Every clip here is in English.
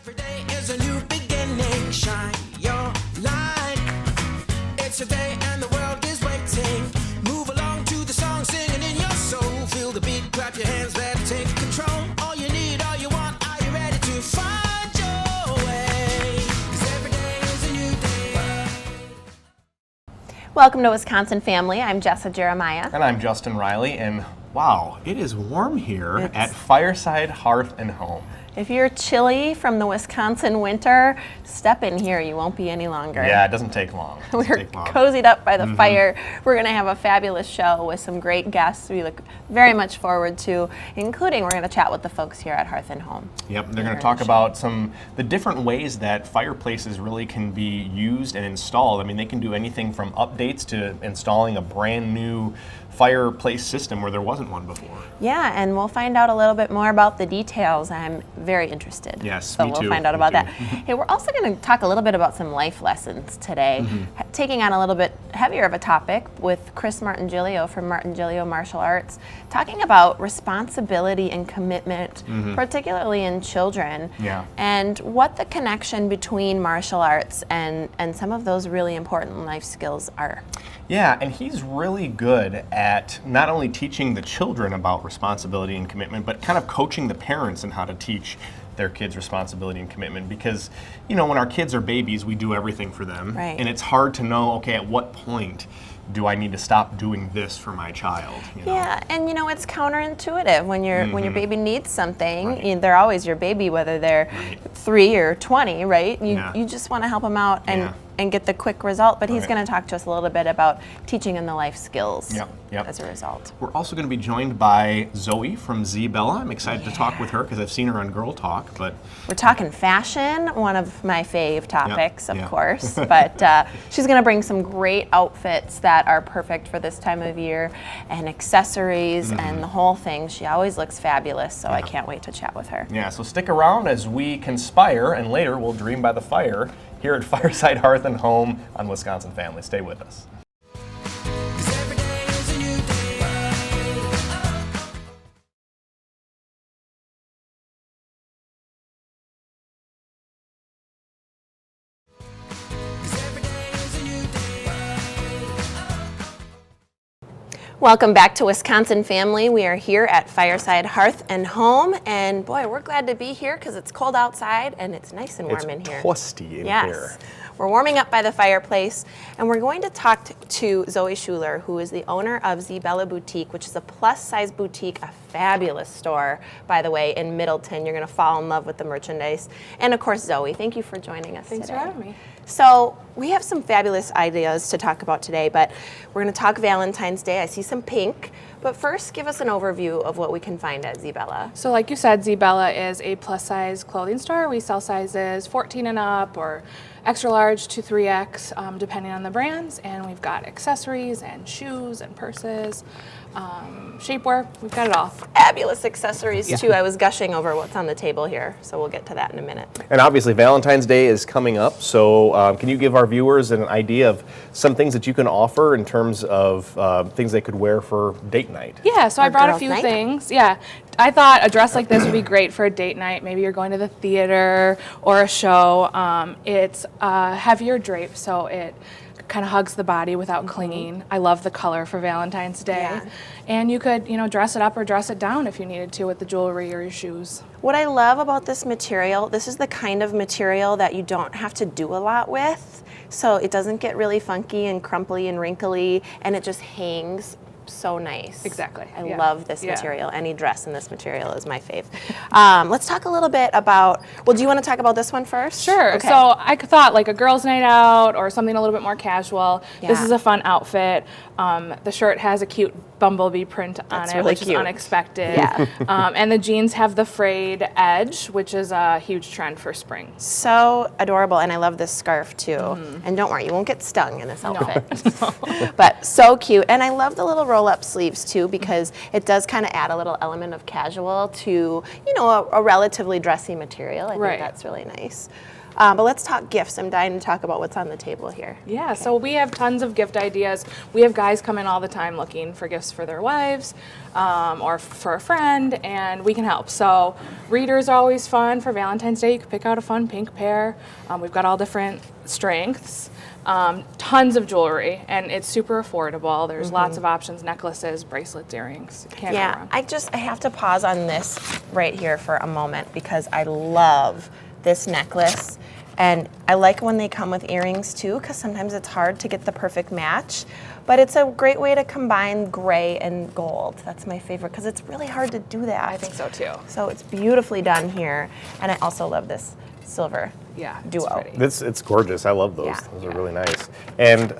Every day is a new beginning. Shine your light. It's a day and the world is waiting. Move along to the song, singing in your soul. Feel the beat, clap your hands, let it take control. All you need, all you want, are you ready to find your way? 'Cause every day is a new day. Welcome to Wisconsin Family. I'm Jessa Jeremiah. And I'm Justin Riley, and wow, it is warm here at Fireside, Hearth, and Home. If you're chilly from the Wisconsin winter, step in here. You won't be any longer. Yeah, it doesn't take long. We're cozied up by the fire. We're going to have a fabulous show with some great guests we look very much forward to, including we're going to chat with the folks here at Hearth and Home. Yep, they're going to talk about the different ways that fireplaces really can be used and installed. I mean, they can do anything from updates to installing a brand new fireplace system where there wasn't one before. Yeah, and we'll find out a little bit more about the details. I'm very interested. Yes, so me too. We'll find out about that. Hey, we're also going to talk a little bit about some life lessons today, taking on a little bit heavier of a topic with Chris Martingilio from Martingilio Martial Arts, talking about responsibility and commitment, particularly in children, and what the connection between martial arts and some of those really important life skills are. Yeah, and he's really good at not only teaching the children about responsibility and commitment, but kind of coaching the parents in how to teach their kids responsibility and commitment. Because, you know, when our kids are babies, we do everything for them. Right. And it's hard to know, okay, at what point do I need to stop doing this for my child? You know? Yeah, and you know, it's counterintuitive when your baby needs something. They're always your baby, whether they're 3 or 20, right? You just want to help them out and get the quick result. But he's going to talk to us a little bit about teaching them the life skills as a result. We're also going to be joined by Zoe from Zbella. I'm excited to talk with her because I've seen her on Girl Talk. But we're talking fashion, one of my fave topics, of course. But she's going to bring some great outfits that are perfect for this time of year, and accessories and the whole thing. She always looks fabulous, so I can't wait to chat with her. Yeah, so stick around as we conspire, and later we'll dream by the fire here at Fireside, Hearth, and Home on Wisconsin Family. Stay with us. Welcome back to Wisconsin Family. We are here at Fireside, Hearth, and Home, and boy, we're glad to be here because it's cold outside and it's nice and warm in here. It's toasty in here. We're warming up by the fireplace, and we're going to talk to Zoe Schuler, who is the owner of Zbella Boutique, which is a plus-size boutique, a fabulous store, by the way, in Middleton. You're going to fall in love with the merchandise. And of course, Zoe, thank you for joining us today. Thanks for having me. So we have some fabulous ideas to talk about today, but we're going to talk Valentine's Day. I see some pink, but first give us an overview of what we can find at Zbella. So like you said, Zbella is a plus-size clothing store. We sell sizes 14 and up, or extra large to 3X, depending on the brands. And we've got accessories and shoes and purses, shapewear. We've got it all. Fabulous accessories too. I was gushing over what's on the table here, so we'll get to that in a minute. And obviously Valentine's Day is coming up, so can you give our viewers an idea of some things that you can offer in terms of things they could wear for date night? Yeah, so I brought a few things. Yeah, I thought a dress like this would be great for a date night. Maybe you're going to the theater or a show. It's heavier drape, so it kind of hugs the body without clinging. I love the color for Valentine's Day. Yeah. And you could, dress it up or dress it down if you needed to with the jewelry or your shoes. What I love about this material, this is the kind of material that you don't have to do a lot with, so it doesn't get really funky and crumply and wrinkly, and it just hangs so nice. Exactly. I love this material. Any dress in this material is my fave. Let's talk a little bit about, well, do you want to talk about this one first? Sure. Okay. So I thought like a girls' night out or something a little bit more casual. This is a fun outfit. The shirt has a cute bumblebee print on it, which is unexpected. Yeah. And the jeans have the frayed edge, which is a huge trend for spring. So adorable, and I love this scarf too. And don't worry, you won't get stung in this outfit. But so cute, and I love the little roll-up sleeves too, because it does kind of add a little element of casual to, a relatively dressy material. I think that's really nice. But let's talk gifts. I'm dying to talk about what's on the table here. Yeah, so we have tons of gift ideas. We have guys come in all the time looking for gifts for their wives or for a friend, and we can help. So readers are always fun. For Valentine's Day, you can pick out a fun pink pair. We've got all different strengths. Tons of jewelry, and it's super affordable. There's lots of options: necklaces, bracelets, earrings. Can't go wrong. I have to pause on this right here for a moment because I love this necklace, and I like when they come with earrings too, because sometimes it's hard to get the perfect match, but it's a great way to combine gray and gold. That's my favorite because it's really hard to do that. I think so too. So it's beautifully done here, and I also love this silver duo. It's gorgeous. I love those. Yeah. Those are really nice. And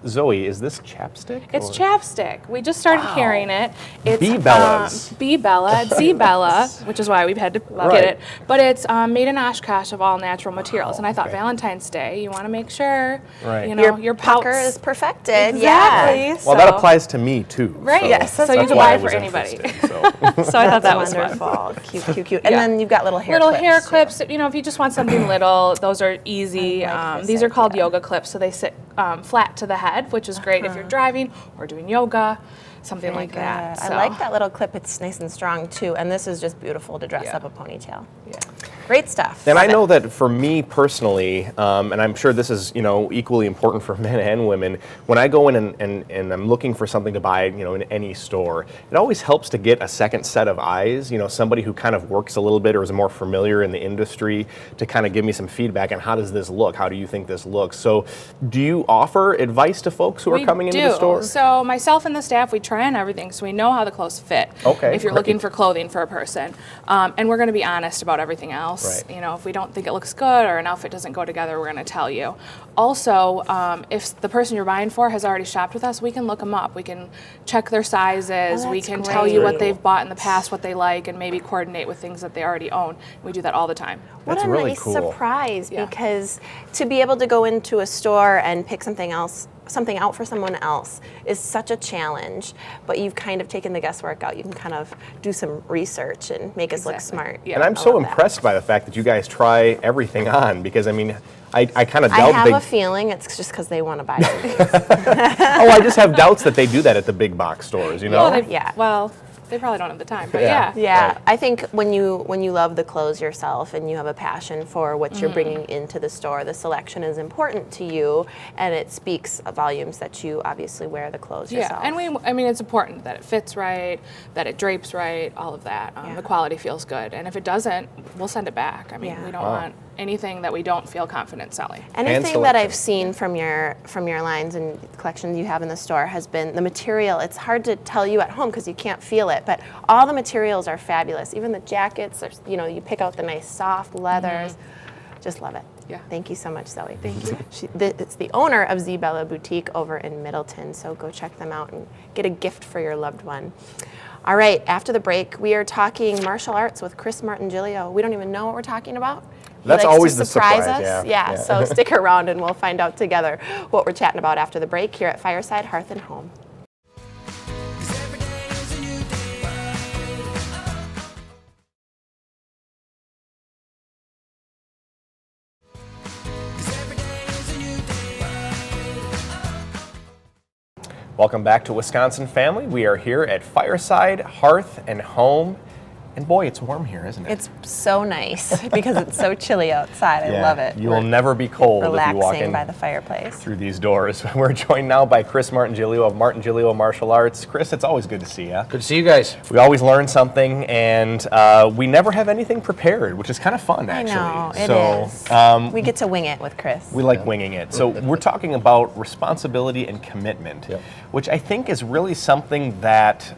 Zoe, is this chapstick? It's chapstick. We just started carrying it. It's Bee Bellas. Bee Bella, Z Bella, which is why we've had to get it. But it's made in Oshkosh of all natural materials. And I thought Valentine's Day, you want to make sure you know your pucker pouts is perfected. Exactly. Yeah. Well, that applies to me too. Right. So Yes. So you that's can why buy I it for was anybody. interested, So. So I thought that was wonderful. fun. Cute. And then you've got little hair Little clips. hair too. clips. You know, if you just want something little, those are easy. I like this These are called idea. yoga clips, so they sit flat to the head, which is great if you're driving or doing yoga, something Very like that. good. So, I like that little clip. It's nice and strong too, and this is just beautiful to dress Yeah. up a ponytail. Yeah. Great stuff. And I Love know it. that for me personally, and I'm sure this is equally important for men and women, when I go in and I'm looking for something to buy in any store, it always helps to get a second set of eyes, somebody who kind of works a little bit or is more familiar in the industry to kind of give me some feedback on how does this look, how do you think this looks. So do you offer advice to folks who are coming into the store? So myself and the staff, we try on everything so we know how the clothes fit. Okay, if you're great. looking for clothing for a person. And we're going to be honest about everything else. Right. If we don't think it looks good or an outfit doesn't go together, we're going to tell you. Also, if the person you're buying for has already shopped with us, we can look them up. We can check their sizes. We that's can tell you what great. they've bought in the past, what they like, and maybe coordinate with things that they already own. We do that all the time. What That's a really nice cool. surprise, Yeah. because to be able to go into a store and pick something out for someone else is such a challenge, but you've kind of taken the guesswork out. You can kind of do some research and make us look Exactly. smart. Yeah. And I'm I so love that. impressed by the fact that you guys try everything on, because I kind of I doubt have they. a feeling it's just because they want to buy it. I just have doubts that they do that at the big box stores. Well, they probably don't have the time, but Yeah. Yeah, Right. I think when you love the clothes yourself and you have a passion for what Mm-hmm. you're bringing into the store, the selection is important to you, and it speaks volumes that you obviously wear the clothes yourself. Yeah, and it's important that it fits right, that it drapes right, all of that. Yeah. The quality feels good, and if it doesn't, we'll send it back. I mean, Yeah. we don't want anything that we don't feel confident selling. Anything that selection. I've seen from your lines and collections you have in the store has been the material. It's hard to tell you at home because you can't feel it, but all the materials are fabulous. Even the jackets, you pick out the nice soft leathers. Just love it. Yeah. Thank you so much, Zoe. Thank you. It's the owner of Z Bella Boutique over in Middleton, so go check them out and get a gift for your loved one. All right, after the break, we are talking martial arts with Chris Martingilio. We don't even know what we're talking about. He That's likes always to the surprise surprise, us. yeah. So stick around and we'll find out together what we're chatting about after the break here at Fireside, Hearth, and Home. 'Cause every day is a new day. Welcome back to Wisconsin Family. We are here at Fireside, Hearth, and Home. And boy, it's warm here, isn't it? It's so nice because it's so chilly outside. I love it. You will never be cold if you walk Relaxing in by the fireplace. through these doors. We're joined now by Chris Martingilio of Martingilio Martial Arts. Chris, it's always good to see you. Good to see you guys. We always learn something, and we never have anything prepared, which is kind of fun, I actually. know, it so, is. We get to wing it with Chris. We like winging it. So we're talking about responsibility and commitment, Yep. which I think is really something that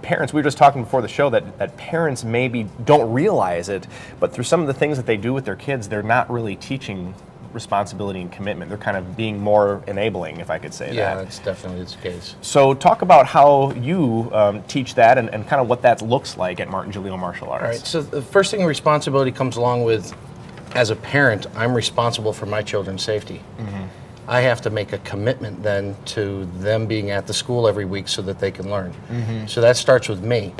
parents, we were just talking before the show that parents maybe don't realize it, but through some of the things that they do with their kids, they're not really teaching responsibility and commitment. They're kind of being more enabling, if I could say Yeah, that. that's definitely the case. So talk about how you teach that and kind of what that looks like at Martingilio Martial Arts. All right, so the first thing responsibility comes along with, as a parent, I'm responsible for my children's safety. Mm-hmm. I have to make a commitment then to them being at the school every week so that they can learn. Mm-hmm. So that starts with me.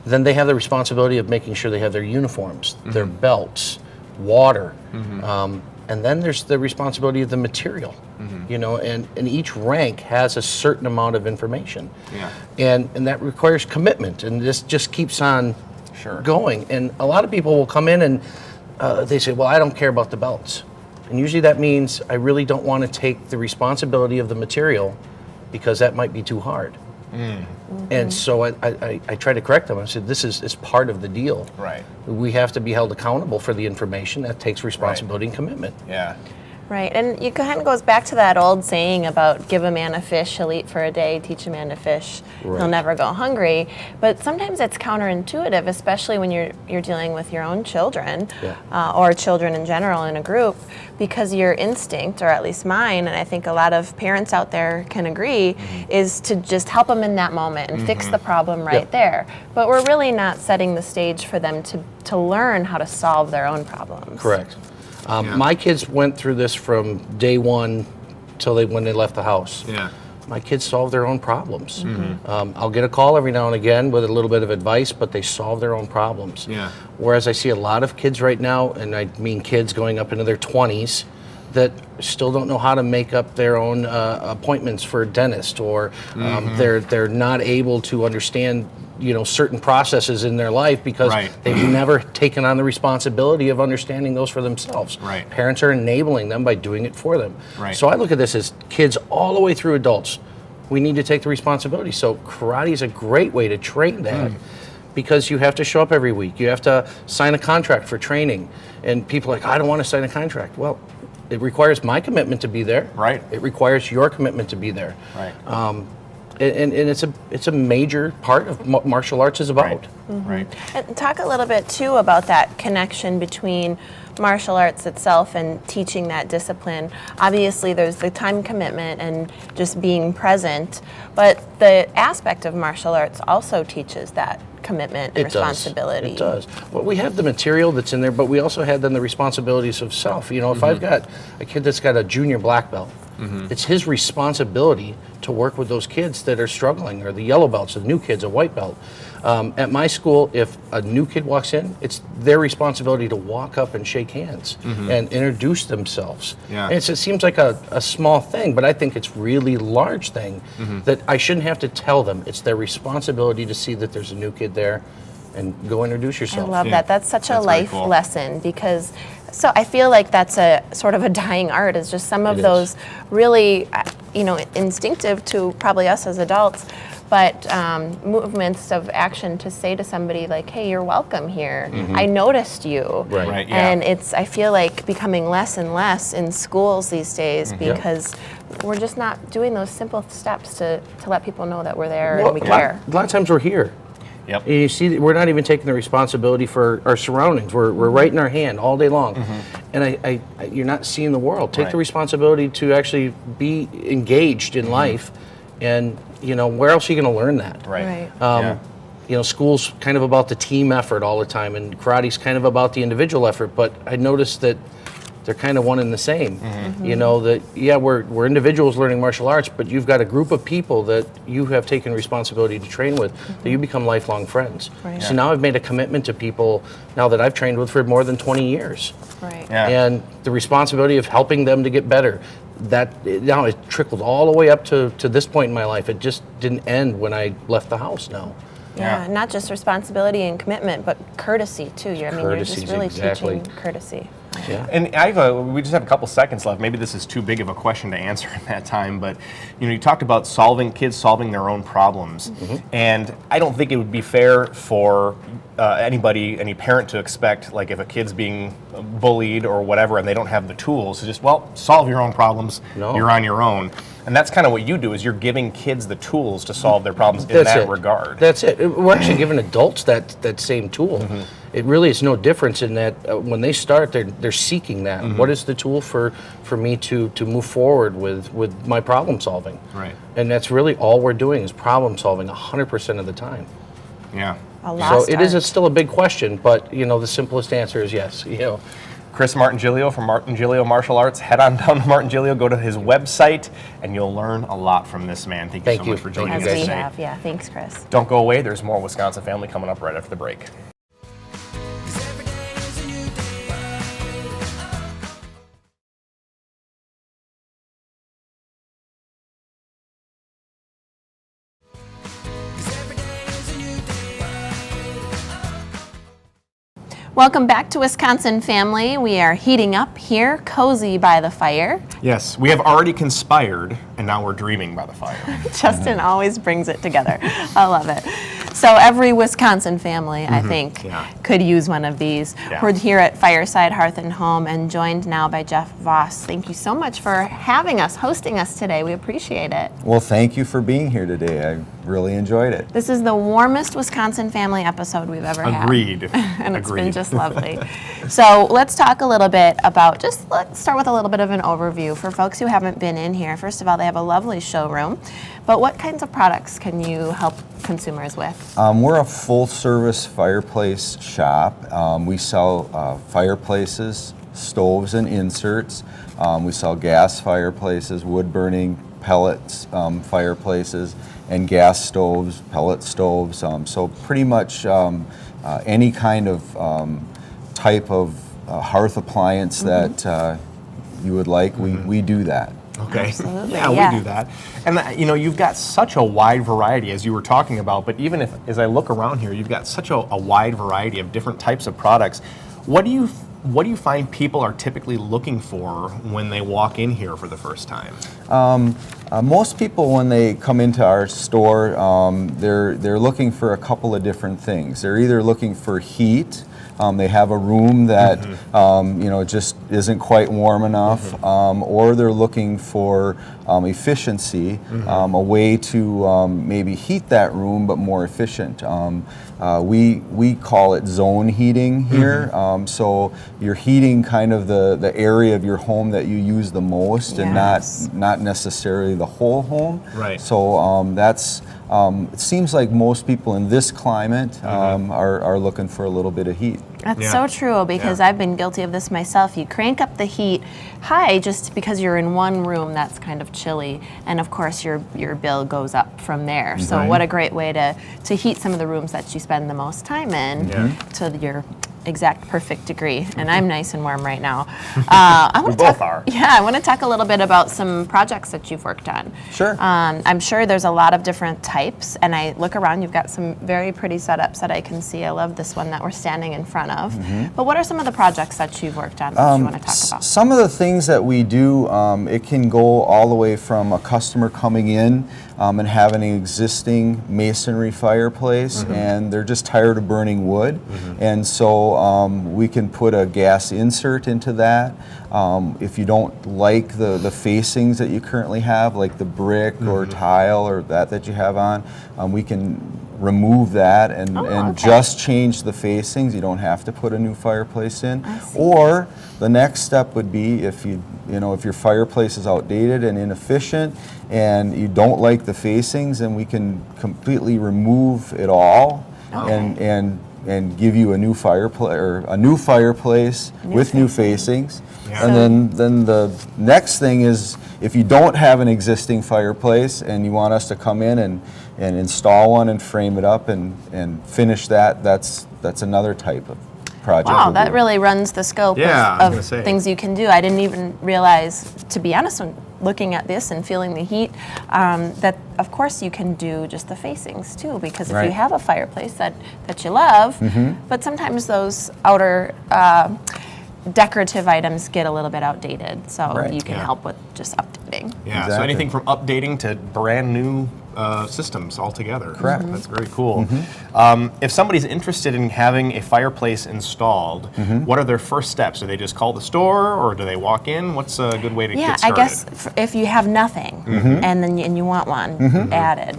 Then they have the responsibility of making sure they have their uniforms, their belts, water, and And then there's the responsibility of the material, you know, and each rank has a certain amount of information. Yeah. And that requires commitment, and this just keeps on Sure. going. And a lot of people will come in and they say, well, I don't care about the belts. And usually that means I really don't want to take the responsibility of the material because that might be too hard. And so I try to correct them. I said, this is part of the deal. Right. We have to be held accountable for the information. That takes responsibility and commitment. Yeah. Right, and it kind of goes back to that old saying about give a man a fish, he'll eat for a day, teach a man to fish, he'll Right. never go hungry. But sometimes it's counterintuitive, especially when you're dealing with your own children or children in general in a group, because your instinct, or at least mine, and I think a lot of parents out there can agree, is to just help them in that moment and fix the problem right there. But we're really not setting the stage for them to learn how to solve their own problems. Correct. My kids went through this from day one till when they left the house. Yeah. My kids solve their own problems. I'll get a call every now and again with a little bit of advice, but they solve their own problems. Yeah. Whereas I see a lot of kids right now, and I mean kids going up into their 20s, that still don't know how to make up their own appointments for a dentist, or they're not able to understand, you know, certain processes in their life because they've never taken on the responsibility of understanding those for themselves. Right. Parents are enabling them by doing it for them. Right. So I look at this as kids all the way through adults. We need to take the responsibility. So karate is a great way to train that. Because you have to show up every week. You have to sign a contract for training. And people are like, I don't want to sign a contract. Well, it requires my commitment to be there. Right. It requires your commitment to be there. Right. And it's a major part of what martial arts is about. Right. And talk a little bit too about that connection between martial arts itself and teaching that discipline. Obviously there's the time commitment and just being present, but the aspect of martial arts also teaches that commitment and responsibility. It does. Well, we have the material that's in there, but we also have then the responsibilities of self. You know, if I've got a kid that's got a junior black belt, it's his responsibility to work with those kids that are struggling, or the yellow belts, the new kids, a white belt. At my school, if a new kid walks in, it's their responsibility to walk up and shake hands and introduce themselves. Yeah. And it seems like a small thing, but I think it's really large thing that I shouldn't have to tell them. It's their responsibility to see that there's a new kid there and go introduce I yourself. love that. That's such a That's very life cool. lesson, because so I feel like that's a sort of a dying art, is just some of It is. those really, you know, instinctive to probably us as adults, but movements of action to say to somebody like, hey, you're welcome here. I noticed you. Right. Right. Yeah. And it's, I feel like, becoming less and less in schools these days because we're just not doing those simple steps to let people know that we're there and we care. A lot of times we're here. Yep. And you see, that we're not even taking the responsibility for our surroundings. We're right in our hand all day long, and you're not seeing the world. Take the responsibility to actually be engaged in life, and you know, where else are you going to learn that? Right. Right. You know, school's kind of about the team effort all the time, and karate's kind of about the individual effort. But I noticed that they're kind of one and the same. You know, that we're individuals learning martial arts, but you've got a group of people that you have taken responsibility to train with, that you become lifelong friends. Right. So now I've made a commitment to people now that I've trained with for more than 20 years. Right. Yeah. And the responsibility of helping them to get better, now it trickled all the way up to this point in my life. It just didn't end when I left the house now. Yeah, not just responsibility and commitment, but courtesy too. You're Courtesy just is really exactly. teaching courtesy. Yeah. And we just have a couple seconds left. Maybe this is too big of a question to answer in that time, but you know, you talked about kids solving their own problems, and I don't think it would be fair for any parent to expect, like, if a kid's being bullied or whatever and they don't have the tools, to just, solve your own problems. No. You're on your own. And that's kind of what you do, is you're giving kids the tools to solve their problems in that regard. That's it. We're actually giving adults that same tool. It really is no difference in that when they start, they're seeking that. What is the tool for me to move forward with my problem solving? Right. And that's really all we're doing is problem solving 100% of the time. Yeah. A lost So it is art. still a big question, but you know, the simplest answer is yes. You know. Chris Martingilio from Martingilio Martial Arts. Head on down to Martingilio, go to his website, and you'll learn a lot from this man. Thank you so much for joining As us we today. have, yeah. Thanks, Chris. Don't go away. There's more Wisconsin Family coming up right after the break. Welcome back to Wisconsin Family. We are heating up here, cozy by the fire. Yes, we have already conspired, and now we're dreaming by the fire. Justin always brings it together. I love it. So every Wisconsin family, I think, could use one of these. Yeah. We're here at Fireside, Hearth and Home, and joined now by Jeff Voss. Thank you so much for having us, hosting us today. We appreciate it. Well, thank you for being here today. I really enjoyed it. This is the warmest Wisconsin Family episode we've ever had. Agreed. And it's been just lovely. So let's talk a little bit about, let's start with a little bit of an overview. For folks who haven't been in here, first of all, they have a lovely showroom. But what kinds of products can you help consumers with? We're a full-service fireplace shop. We sell fireplaces, stoves, and inserts. We sell gas fireplaces, wood-burning pellets fireplaces, and gas stoves, pellet stoves. So pretty much any kind of type of hearth appliance that you would like, we do that. Okay. Absolutely, Yeah, yeah. we do that. And you've got such a wide variety, as you were talking about, but even as I look around here, you've got such a wide variety of different types of products. What do you find people are typically looking for when they walk in here for the first time? Most people, when they come into our store, they're looking for a couple of different things. They're either looking for heat. They have a room that just isn't quite warm enough, or they're looking for efficiency, a way to maybe heat that room but more efficient. We call it zone heating here, so you're heating kind of the area of your home that you use the most, and not necessarily the whole home. Right. So that's. It seems like most people in this climate are looking for a little bit of heat. That's so true, because I've been guilty of this myself. You crank up the heat high just because you're in one room that's kind of chilly, and of course your bill goes up from there. So what a great way to heat some of the rooms that you spend the most time in to your exact perfect degree. And I'm nice and warm right now. We both are. Yeah, I want to talk a little bit about some projects that you've worked on. Sure. I'm sure there's a lot of different types, and I look around, you've got some very pretty setups that I can see. I love this one that we're standing in front of. But what are some of the projects that you've worked on that you want to talk about? Some of the things that we do, it can go all the way from a customer coming in and having an existing masonry fireplace, and they're just tired of burning wood, and so we can put a gas insert into that. If you don't like the facings that you currently have, like the brick or tile or that you have on, we can remove that and just change the facings. You don't have to put a new fireplace in. Or the next step would be if if your fireplace is outdated and inefficient and you don't like the facings, then we can completely remove it all and give you a new fireplace with new facings. And then the next thing is, if you don't have an existing fireplace and you want us to come in and install one and frame it up and finish that's another type of project. Wow, that really runs the scope of things you can do. I didn't even realize, to be honest, when looking at this and feeling the heat, that of course you can do just the facings too, because if you have a fireplace that you love, but sometimes those outer decorative items get a little bit outdated, so you can help with just updating. Yeah, so anything from updating to brand new systems altogether. Correct. That's very cool. If somebody's interested in having a fireplace installed, what are their first steps? Do they just call the store, or do they walk in? What's a good way to get started? I guess if you have nothing and you want one added,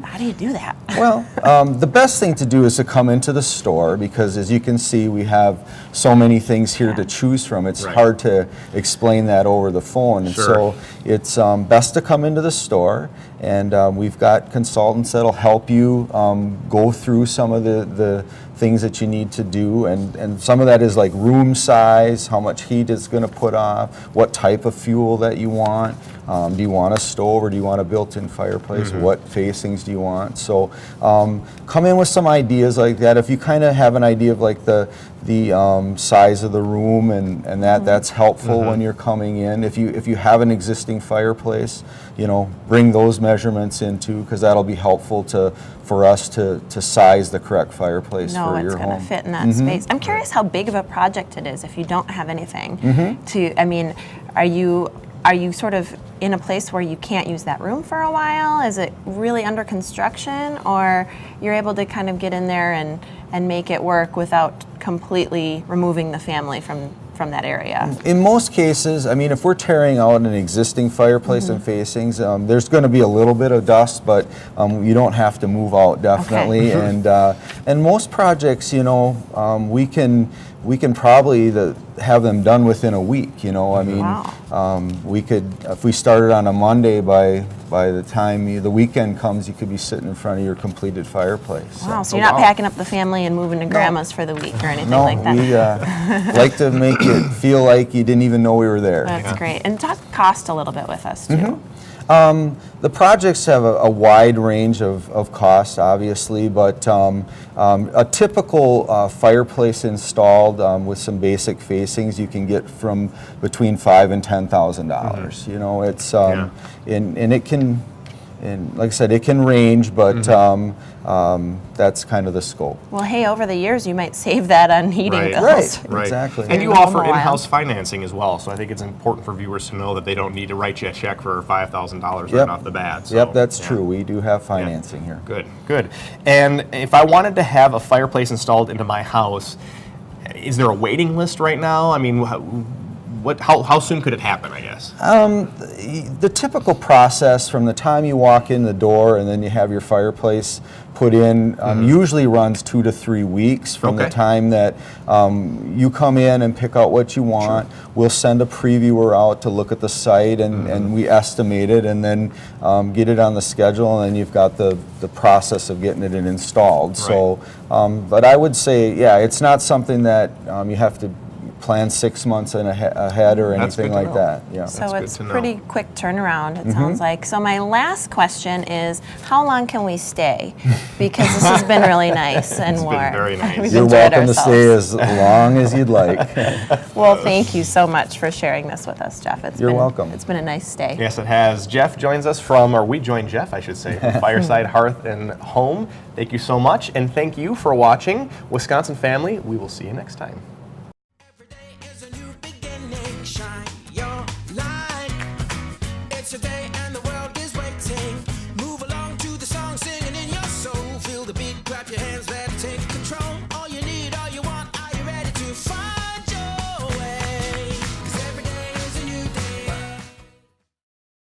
how do you do that? Well, the best thing to do is to come into the store, because as you can see, we have so many things here to choose from. It's hard to explain that over the phone. And so it's best to come into the store, and we've got consultants that'll help you go through some of the things that you need to do, and some of that is like room size, how much heat it's going to put off, what type of fuel that you want. Do you want a stove or do you want a built-in fireplace? What facings do you want? So come in with some ideas like that. If you kind of have an idea of like the size of the room, and that's helpful when you're coming in. If you have an existing fireplace, bring those measurements into, because that'll be helpful for us to size the correct fireplace for your home. No, it's going to fit in that space. I'm curious how big of a project it is if you don't have anything I mean, are you sort of in a place where you can't use that room for a while? Is it really under construction, or you're able to kind of get in there and make it work without completely removing the family from that area? In most cases, I mean, if we're tearing out an existing fireplace and facings, there's going to be a little bit of dust, but you don't have to move out, definitely. Okay. And most projects, we can probably have them done within a week. I mean, we could, if we started on a Monday, by the time the weekend comes, you could be sitting in front of your completed fireplace. Wow, so you're not packing up the family and moving to grandma's for the week or anything like that? No, we like to make it feel like you didn't even know we were there. That's great. And talk cost a little bit with us, too. The projects have a wide range of costs, obviously, but a typical fireplace installed with some basic facings you can get from between $5,000 and $10,000. It's and it can, and like I said, it can range, but that's kind of the scope. Well, hey, over the years, you might save that on heating bills. Right, exactly. And you Normal offer while. in-house financing as well, so I think it's important for viewers to know that they don't need to write you a check for $5,000 right off the bat. So, Yep, that's true. We do have financing here. Good. And if I wanted to have a fireplace installed into my house, is there a waiting list right now? I mean, how soon could it happen, I guess? The typical process from the time you walk in the door and then you have your fireplace put in usually runs 2 to 3 weeks from the time that you come in and pick out what you want. Sure. We'll send a previewer out to look at the site and we estimate it and then get it on the schedule, and then you've got the process of getting it installed. Right. So, but I would say, it's not something that you have to plan 6 months ahead or anything like that. Yeah. So it's pretty quick turnaround, it sounds like. So my last question is, how long can we stay? Because this has been really nice and warm. Been very nice. We've You're enjoyed welcome to stay ourselves. as long as you'd like. Well, thank you so much for sharing this with us, Jeff. You're welcome. It's been a nice stay. Yes, it has. Jeff joins us we join Jeff, I should say, from Fireside, Hearth, and Home. Thank you so much, and thank you for watching. Wisconsin family, we will see you next time.